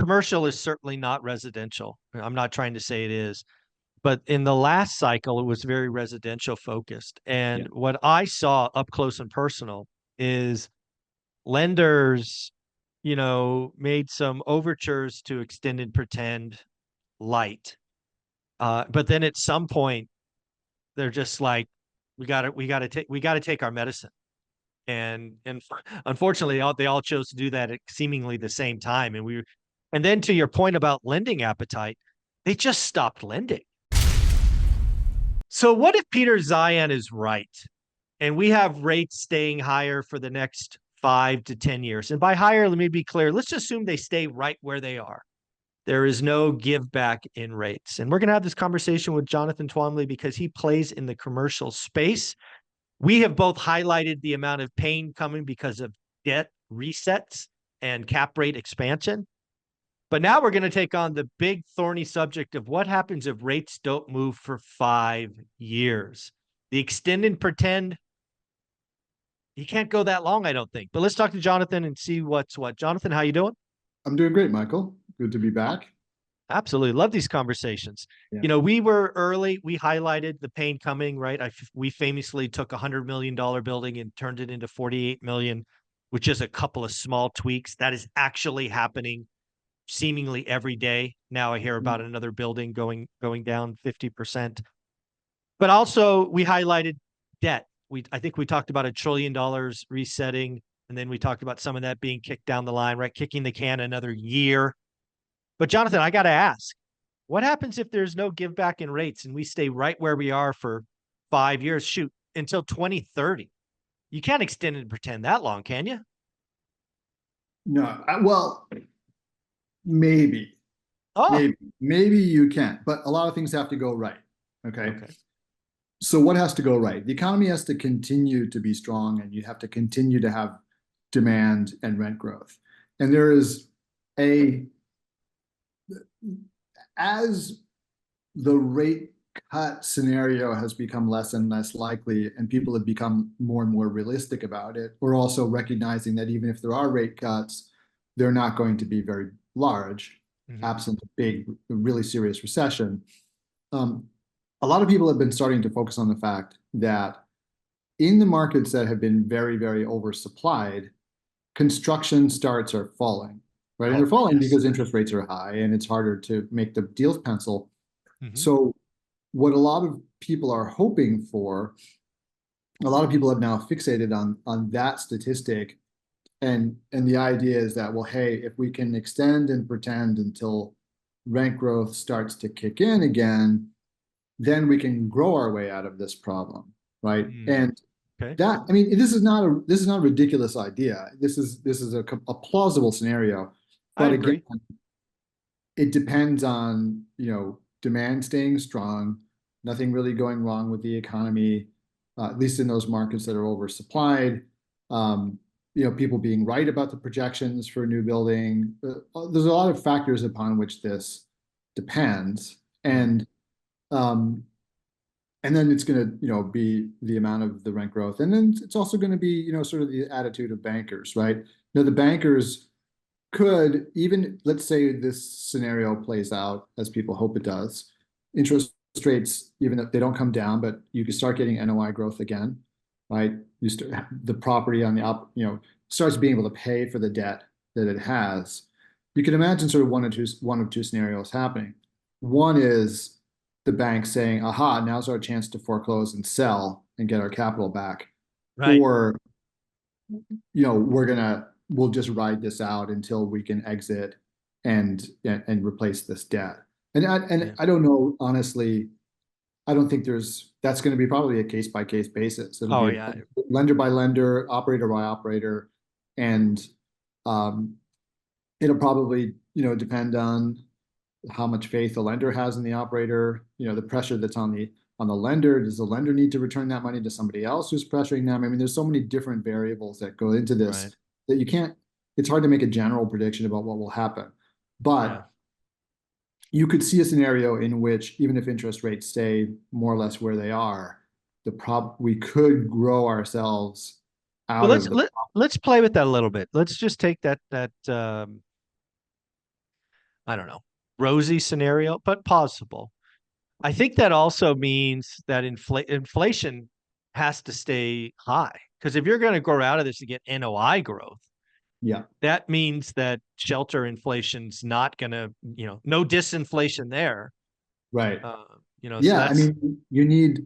commercial is certainly not residential. I'm not trying to say it is, but in the last cycle, it was very residential focused. Yeah. And what I saw up close and personal is lenders, made some overtures to extend and pretend light. But then at some point, they're just like, we gotta take our medicine. And unfortunately, they all chose to do that at seemingly the same time. And then to your point about lending appetite, they just stopped lending. So what if Peter Zion is right, and we have rates staying higher for the next 5 to 10 years? And by higher, let me be clear. Let's assume they stay right where they are. There is no give back in rates. And we're going to have this conversation with Jonathan Twombly because he plays in the commercial space. We have both highlighted the amount of pain coming because of debt resets and cap rate expansion. But now we're going to take on the big thorny subject of what happens if rates don't move for 5 years. The extend and pretend, you can't go that long, I don't think. But let's talk to Jonathan and see what's what. Jonathan, how you doing? I'm doing great, Michael. Good to be back. Absolutely. Love these conversations. Yeah. We were early. We highlighted the pain coming, right? We famously took $100 million building and turned it into 48 million, which is a couple of small tweaks. That is actually happening seemingly every day. Now I hear about another building going down 50%. But also we highlighted debt. I think we talked about $1 trillion resetting, and then we talked about some of that being kicked down the line, right? Kicking the can another year. But Jonathan, I got to ask, what happens if there's no give back in rates and we stay right where we are for 5 years, shoot, until 2030? You can't extend and pretend that long, can you? No, well, maybe, Oh, maybe you can, but a lot of things have to go right. Okay. So what has to go right? The economy has to continue to be strong, and you have to continue to have demand and rent growth. And there is as the rate cut scenario has become less and less likely, and people have become more and more realistic about it, we're also recognizing that even if there are rate cuts, they're not going to be very large, absent a big, really serious recession. A lot of people have been starting to focus on the fact that in the markets that have been very, very oversupplied, construction starts are falling, right? And they're falling because interest rates are high and it's harder to make the deals pencil. So what a lot of people are hoping for, a lot of people have now fixated on that statistic. And the idea is that, well, hey, if we can extend and pretend until rent growth starts to kick in again, then we can grow our way out of this problem, right? And that, I mean, this is not a ridiculous idea. This is a plausible scenario. But again, it depends on, demand staying strong, nothing really going wrong with the economy, at least in those markets that are oversupplied. People being right about the projections for new building. There's a lot of factors upon which this depends, and then it's going to, be the amount of the rent growth, and then it's also going to be, sort of the attitude of bankers, right? The bankers could, even, let's say this scenario plays out as people hope it does, interest rates, even if they don't come down, but you can start getting NOI growth again, right? The property on the starts being able to pay for the debt that it has. You can imagine sort of one of two scenarios happening. One is the bank saying, aha, now's our chance to foreclose and sell and get our capital back. Right. Or, we'll just ride this out until we can exit and replace this debt. And I don't know, honestly, I don't think that's going to be probably a case by case basis. It'll be lender by lender, operator by operator, and it'll probably depend on how much faith the lender has in the operator. The pressure that's on the lender. Does the lender need to return that money to somebody else who's pressuring them? I mean, there's so many different variables that go into this that you can't. It's hard to make a general prediction about what will happen, but. You could see a scenario in which, even if interest rates stay more or less where they are, we could grow ourselves out of let's play with that a little bit. Let's just take that I don't know, rosy scenario, but possible. I think that also means that inflation has to stay high, because if you're going to grow out of this to get NOI growth, Yeah. that means that shelter inflation's not going to, no disinflation there. Right. Uh, so Yeah. I that's mean, you need,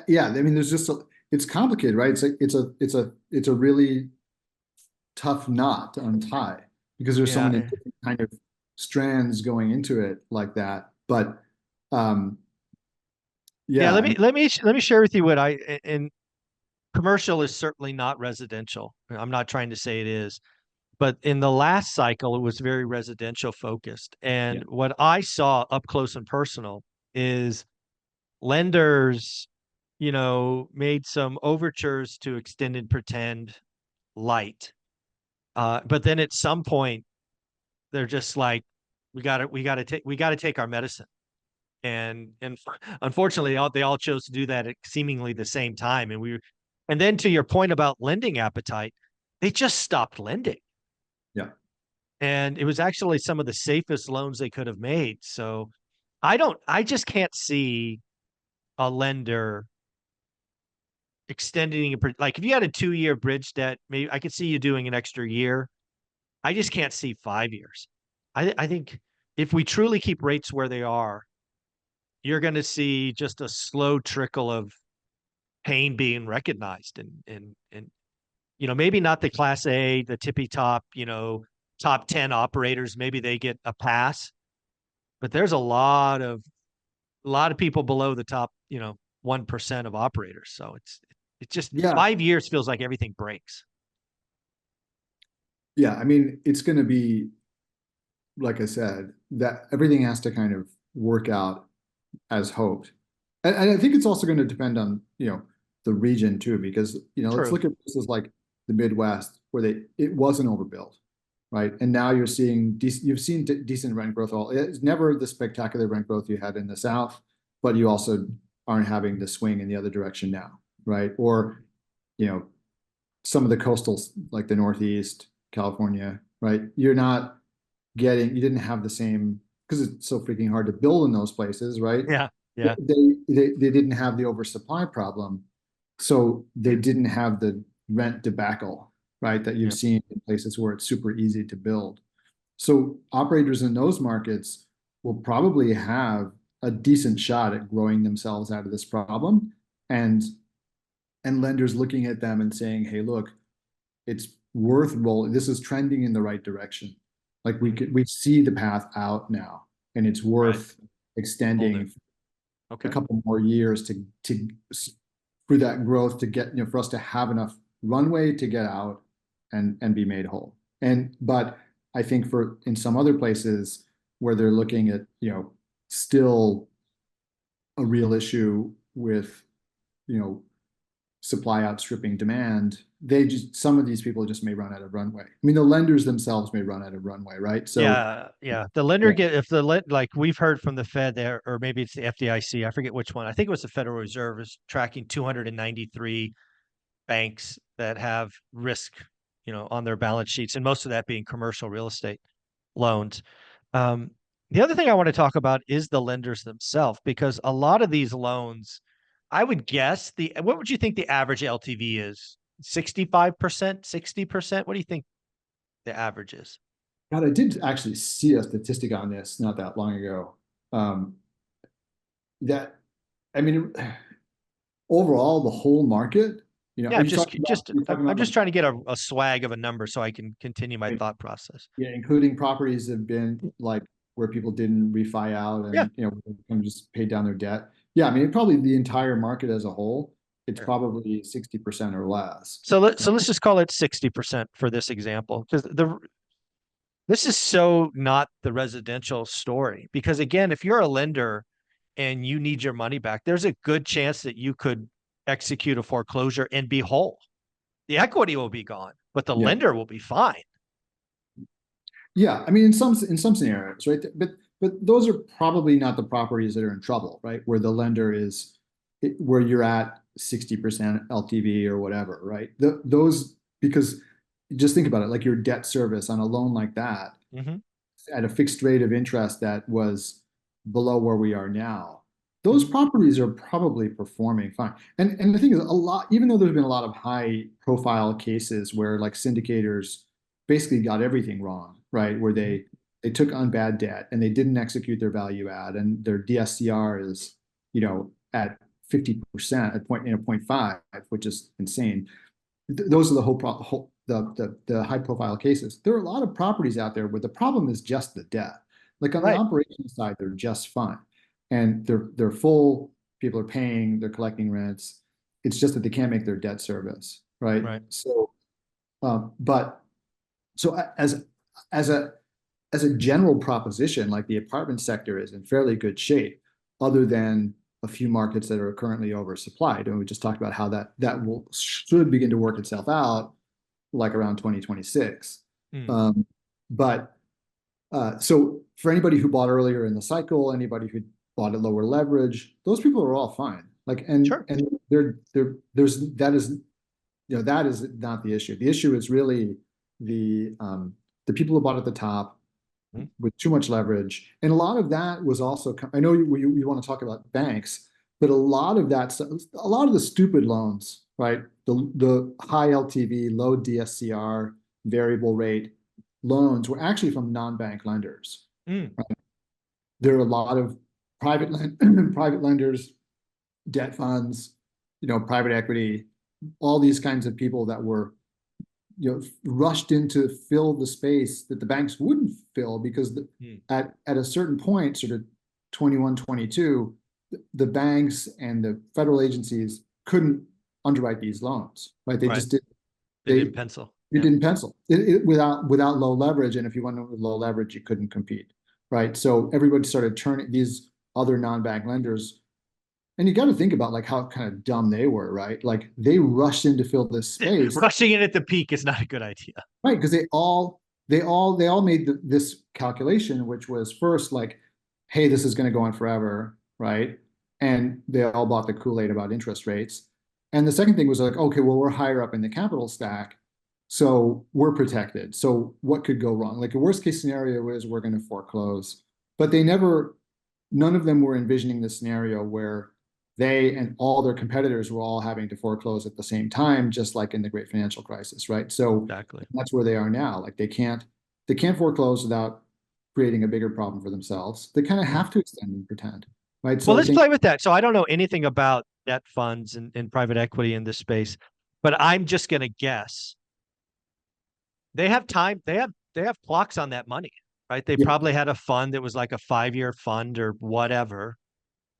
yeah. I mean, it's complicated, right? It's a really tough knot to untie because there's so many yeah. different kind of strands going into it like that. But, um, Yeah, yeah, let I me mean, let me let me share with you what and commercial is certainly not residential. I'm not trying to say it is, but in the last cycle it was very residential focused. yeah, And what I saw up close and personal is lenders, made some overtures to extend and pretend light. But then at some point they're just like, we got to take our medicine. And unfortunately they all chose to do that at seemingly the same time. And then to your point about lending appetite, they just stopped lending. yeah, And it was actually some of the safest loans they could have made. So I just can't see a lender extending like if you had a 2-year bridge debt, maybe I could see you doing an extra year. I just can't see 5 years. I think if we truly keep rates where they are, you're going to see just a slow trickle of pain being recognized. And maybe not the class A, the tippy top, top 10 operators, maybe they get a pass, but there's a lot of people below the top, 1% of operators. So it's just yeah, 5 years feels like everything breaks. yeah. I mean, it's going to be, like I said, that everything has to kind of work out as hoped. And I think it's also going to depend on, the region too, because, let's True. look at places like the Midwest where it wasn't overbuilt, right? And now you've seen decent rent growth. It's never the spectacular rent growth you had in the South, but you also aren't having the swing in the other direction now, right? Or, you know, some of the coastals like the Northeast, California, right? You didn't have the same because it's so freaking hard to build in those places, right? Yeah. Yeah. They didn't have the oversupply problem, so they didn't have the rent debacle, right? That you've Yeah. seen in places where it's super easy to build. So operators in those markets will probably have a decent shot at growing themselves out of this problem, and lenders looking at them and saying, "Hey, look, it's worth rolling. This is trending in the right direction. Like Mhm. we see the path out now, and it's Right. worth Hold it. extending a Okay. couple more years to for that growth to get, for us to have enough runway to get out and be made whole. But I think for in some other places where they're looking at, still a real issue with, you know, supply outstripping demand, some of these people just may run out of runway. I mean, the lenders themselves may run out of runway, right? So Yeah, yeah. The lender yeah, get if the lend like we've heard from the Fed there, or maybe it's the FDIC. I forget which one. I think it was the Federal Reserve is tracking 293 banks that have risk, on their balance sheets, and most of that being commercial real estate loans. Um, the other thing I want to talk about is the lenders themselves, because a lot of these loans, I would guess what would you think the average LTV is? 65%, 60%? What do you think the average is? God, I did actually see a statistic on this not that long ago. Um, that I mean, overall, the whole market, Yeah, are I'm you just talking about just I'm just trying to get a swag of a number so I can continue my like, thought process. yeah, including properties that have been like where people didn't refi out Yeah, and kind of just paid down their debt. Yeah, I mean, probably the entire market as a whole, it's sure. probably 60% or less. So let's just call it 60% for this example, because this is so not the residential story. Because again, if you're a lender and you need your money back, there's a good chance that you could execute a foreclosure and be whole. The equity will be gone, but the Yeah. lender will be fine. Yeah, I mean, in some scenarios, right? But those are probably not the properties that are in trouble, right? Where the lender is, where you're at 60% LTV or whatever, right? Those, because just think about it, like your debt service on a loan like that, Mhm. at a fixed rate of interest that was below where we are now, those properties are probably performing fine. And the thing is, a lot, even though there's been a lot of high profile cases where like syndicators basically got everything wrong, right? Where they took on bad debt and they didn't execute their value add, and their DSCR is, at 50% at point, 0.5, which is insane. Those are the the high profile cases. There are a lot of properties out there where the problem is just the debt. Like on the Right. operations side, they're just fine, and they're full. People are paying. They're collecting rents. It's just that they can't make their debt service, right? Right. So, but so as a as a general proposition, like the apartment sector is in fairly good shape, other than a few markets that are currently oversupplied. And we just talked about how that should begin to work itself out, like around 2026. Mm. But so for anybody who bought earlier in the cycle, anybody who bought at lower leverage, those people are all fine. Like Sure. and there's that is not the issue. The issue is really the people who bought at the top with too much leverage. And a lot of that was also, I know you want to talk about banks, but a lot of that, a lot of the stupid loans, right? The high LTV, low DSCR, variable rate loans were actually from non-bank lenders. Mm. Right? There are a lot of private private lenders, debt funds, private equity, all these kinds of people that were rushed in to fill the space that the banks wouldn't fill, because at a certain point, sort of 21, 22, the banks and the federal agencies couldn't underwrite these loans, right? They Right. just did. They didn't pencil. It didn't pencil without low leverage. And if you went with low leverage, you couldn't compete, right? So everybody started turning these other non-bank lenders. And you got to think about like how kind of dumb they were, right? Like they rushed in to fill this space. Rushing in at the peak is not a good idea. Right, because they all made this calculation, which was first like, hey, this is going to go on forever, right? And they all bought the Kool-Aid about interest rates. And the second thing was like, okay, well, we're higher up in the capital stack, so we're protected. So what could go wrong? Like the worst case scenario is we're going to foreclose, but none of them were envisioning the scenario where they and all their competitors were all having to foreclose at the same time, just like in the great financial crisis, right? So Exactly. that's where they are now. Like they can't foreclose without creating a bigger problem for themselves. They kind of have to extend and pretend, right? Well, So I let's think, play with that. So I don't know anything about debt funds and private equity in this space, but I'm just going to guess they have time. They have clocks on that money, right? They yeah, probably had a fund that was like a 5-year fund or whatever.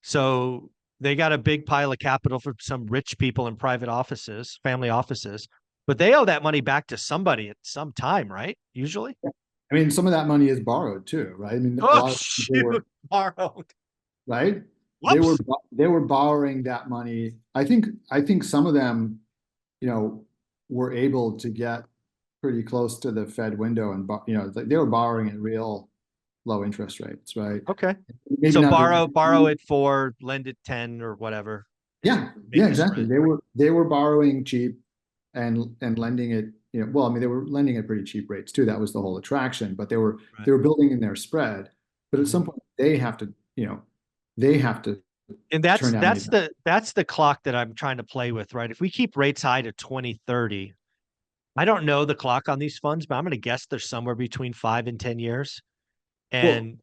So they got a big pile of capital for some rich people in private offices, family offices, but they owe that money back to somebody at some time, right? Usually. I mean, some of that money is borrowed too, right? I mean, a Oh, lot of people shoot. were, Borrowed. right? They were Whoops. they were borrowing that money. I think some of them, you know, were able to get pretty close to the Fed window, and they were borrowing at real low interest rates, right? Okay. Maybe So not. borrow it 4, lend it 10 or whatever. Yeah, Make yeah, the exactly. spread. They were borrowing cheap and lending it, well, I mean, they were lending at pretty cheap rates too. That was the whole attraction, but they were Right. they were building in their spread. But at Mhm. some point they have to, they have to And that's turn down that's the. the clock that I'm trying to play with, right? If we keep rates high to 2030, I don't know the clock on these funds, but I'm going to guess they're somewhere between 5 and 10 years. Well, And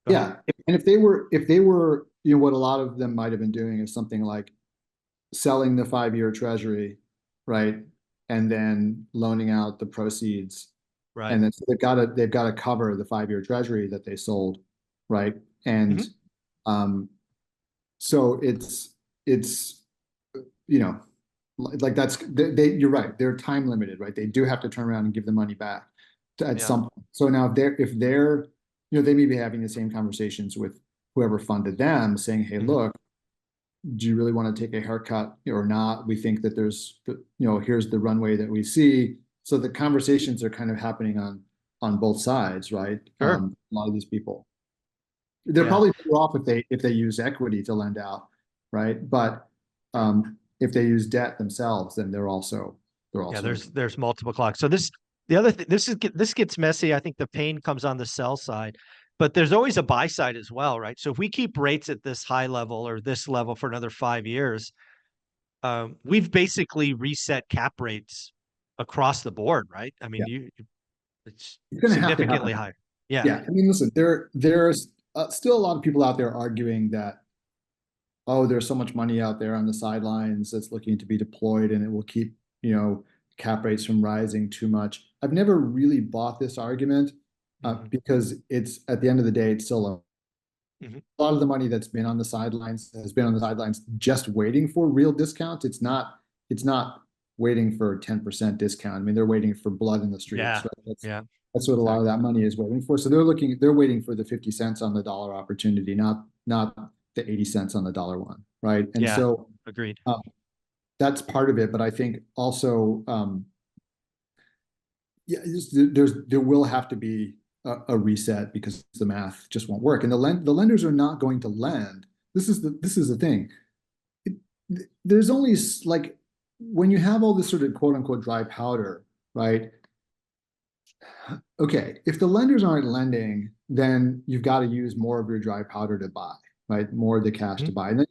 go ahead. yeah. And if they were, what a lot of them might have been doing is something like selling the 5-year treasury, right? And then loaning out the proceeds. Right. And then so they've got to cover the 5-year treasury that they sold, right? And Mhm. um, so it's you know like you're right, they're time limited, right? They do have to turn around and give the money back at Yeah. some point. So now if they're they may be having the same conversations with whoever funded them, saying, hey, Mhm. look, do you really want to take a haircut or not? We think that here's the runway that we see. So the conversations are kind of happening on both sides, right? Sure. A lot of these people, they're Yeah. probably better off if they use equity to lend out, right? But if they use debt themselves, then they're also Yeah, there's multiple clocks. So The other thing, this gets messy. I think the pain comes on the sell side, but there's always a buy side as well, right? So if we keep rates at this high level or this level for another 5 years, we've basically reset cap rates across the board, right? I mean, Yeah, it's it's going to have to significantly happen. higher. Yeah. Yeah, I mean, listen, there's still a lot of people out there arguing that, oh, there's so much money out there on the sidelines that's looking to be deployed, and it will keep, cap rates from rising too much. I've never really bought this argument Hmm. because it's at the end of the day, it's still Hmm. a lot of the money that's been on the sidelines has been on the sidelines just waiting for real discounts. It's not waiting for a 10% discount. I mean, they're waiting for blood in the streets, Yeah. right? Yeah. That's what a lot of Exactly. that money is waiting for. So they're waiting for the 50 cents on the dollar opportunity, not the 80 cents on the dollar one, right? And Yeah. so Agreed. uh, that's part of it. But I think also, yeah, there will have to be a reset because the math just won't work, and the lenders are not going to lend. This is the thing. It, there's only like when you have all this sort of quote unquote dry powder, right? Okay, if the lenders aren't lending, then you've got to use more of your dry powder to buy, right? More of the cash to Mhm. buy, and then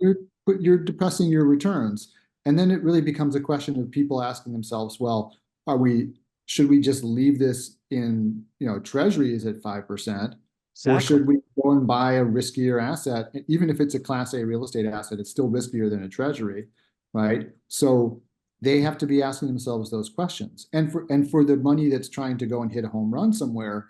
you're depressing your returns, and then it really becomes a question of people asking themselves, well, are we should we just leave this in treasuries at 5%, or Exactly. should we go and buy a riskier asset? Even if it's a Class A real estate asset, it's still riskier than a treasury, right? So they have to be asking themselves those questions. And for the money that's trying to go and hit a home run somewhere,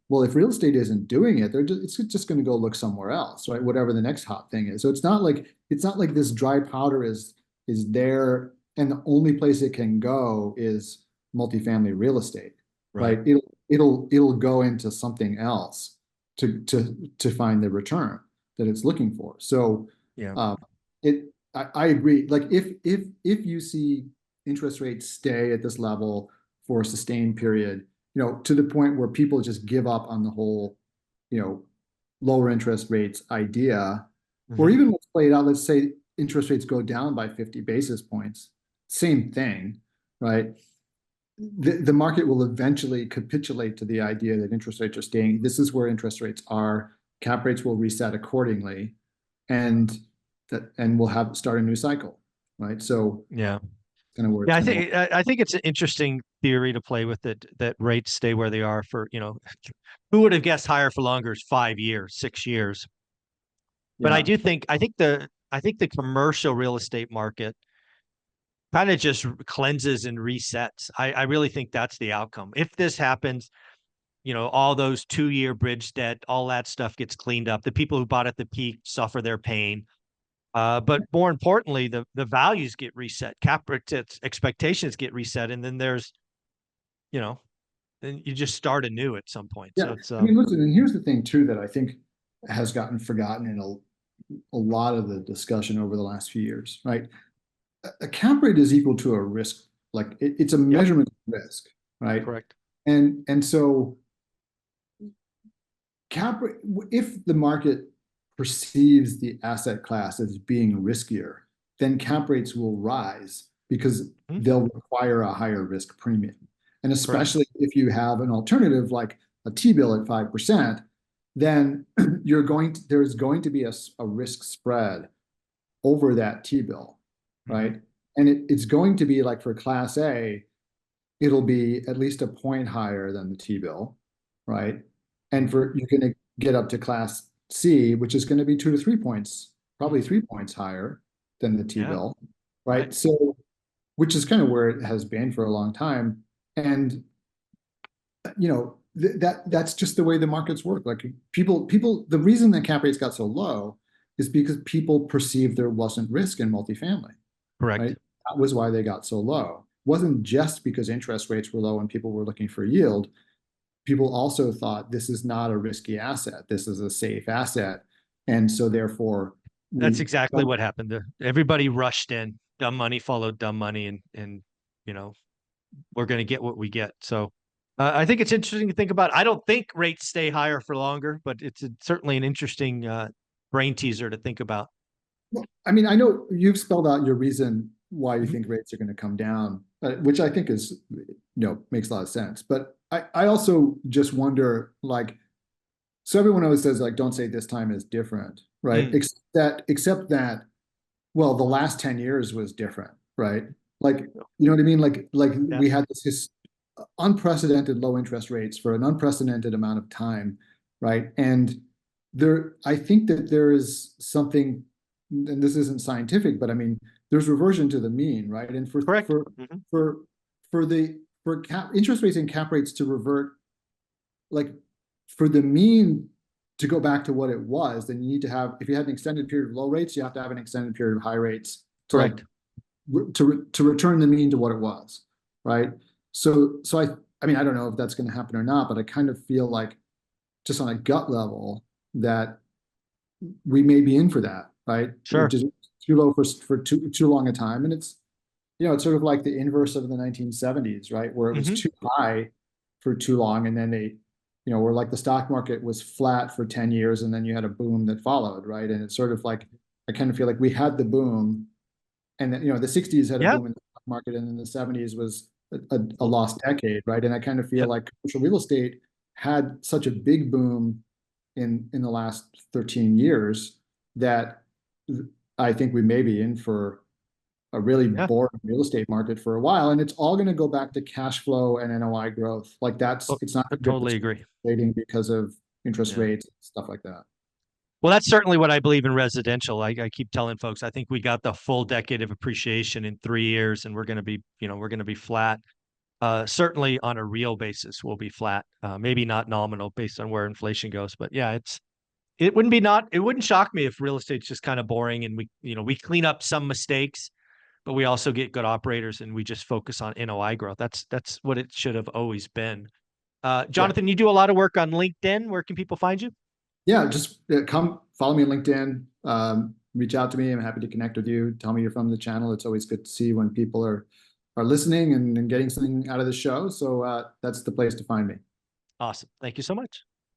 well, if real estate isn't doing it, it's just going to go look somewhere else, right? Whatever the next hot thing is. So it's not like this dry powder is there, and the only place it can go is multifamily real estate, Right. right? It'll go into something else to find the return that it's looking for. So Yeah. um, I agree. Like if you see interest rates stay at this level for a sustained period, to the point where people just give up on the whole, you know, lower interest rates idea, or Hmm. even let's play it out. Let's say interest rates go down by 50 basis points. Same thing, right? The market will eventually capitulate to the idea that interest rates are staying. This is where interest rates are. Cap rates will reset accordingly, and we'll have start a new cycle, right? So Yeah. kind of where it's Yeah, going to. I think it's an interesting theory to play with that rates stay where they are for, who would have guessed higher for longer is 5 years, 6 years. But Yeah, I think the commercial real estate market kind of just cleanses and resets. I really think that's the outcome. If this happens, all those 2 year bridge debt, all that stuff gets cleaned up. The people who bought at the peak suffer their pain. But more importantly, the values get reset, cap rates expectations get reset, and then you know, then you just start anew at some point. yeah. So it's I mean, listen, and here's the thing too that I think has gotten forgotten in a lot of the discussion over the last few years, right? A cap rate is equal to a risk, like it's a yep, measurement of risk, right? correct. And so cap rate, if the market perceives the asset class as being riskier, then cap rates will rise because Mhm. they'll require a higher risk premium. And Correct. especially if you have an alternative like a T-bill at 5%, then there's going to be a risk spread over that T-bill, Hmm. right? And it's going to be like for Class A, it'll be at least a point higher than the T-bill, right? And Hmm. for you're going to get up to Class C, which is going to be 2 to 3 points, probably Hmm. 3 points higher than the Yeah, T-bill, right. right? So, which is kind of where it has been for a long time. And that's just the way the markets work. Like the reason that cap rates got so low is because people perceived there wasn't risk in multifamily, Correct. right? That was why they got so low. It wasn't just because interest rates were low and people were looking for yield. People also thought this is not a risky asset. This is a safe asset. And so therefore That's we exactly what happened. Everybody rushed in. Dumb money followed dumb money, and you know we're going to get what we get. So I think it's interesting to think about. I don't think rates stay higher for longer, but certainly an interesting brain teaser to think about. well, I mean, I know you've spelled out your reason why you Mhm. think rates are going to come down, which I think is, makes a lot of sense. But I also just wonder, like, so everyone always says, like, don't say this time is different, right? Mm. Except that, well, the last 10 years was different, right? Like, you know what I mean? Like Yeah, we had this unprecedented low interest rates for an unprecedented amount of time, right? And I think that there is something, and this isn't scientific, but I mean, there's reversion to the mean, right? And correct. Mhm. for for interest rates and cap rates to revert, like, for the mean to go back to what it was, then you need to have, if you had an extended period of low rates, you have to have an extended period of high rates to, like, Correct. to return the mean to what it was, right? So I mean, I don't know if that's going to happen or not, but I kind of feel like, just on a gut level, that we may be in for that, right? Sure. Which is too low for too long a time, and it's, it's sort of like the inverse of the 1970s, right? Where it was Hmm. too high for too long, and then they, where, like, the stock market was flat for 10 years, and then you had a boom that followed, right? And it's sort of like, I kind of feel like we had the boom, and then, the 60s had a Yeah. boom in the stock market, and then the 70s was a lost decade, right? And I kind of feel Yep. like commercial real estate had such a big boom in the last 13 years that I think we may be in for a really Yeah. boring real estate market for a while, and it's all going to go back to cash flow and NOI growth. Like, Oh, it's not I going to totally agree. waiting because of interest Yeah. rates, stuff like that. Well, that's certainly what I believe in residential. I keep telling folks, I think we got the full decade of appreciation in 3 years, and we're going to be, we're going to be flat. Certainly on a real basis, we'll be flat. Maybe not nominal based on where inflation goes, but yeah, it wouldn't shock me if real estate's just kind of boring and we clean up some mistakes, but we also get good operators and we just focus on NOI growth. That's what it should have always been. Yeah. Jonathan, you do a lot of work on LinkedIn. Where can people find you? Yeah, just come follow me on LinkedIn. Reach out to me. I'm happy to connect with you. Tell me you're from the channel. It's always good to see when people are listening and getting something out of the show. So that's the place to find me. Awesome. Thank you so much.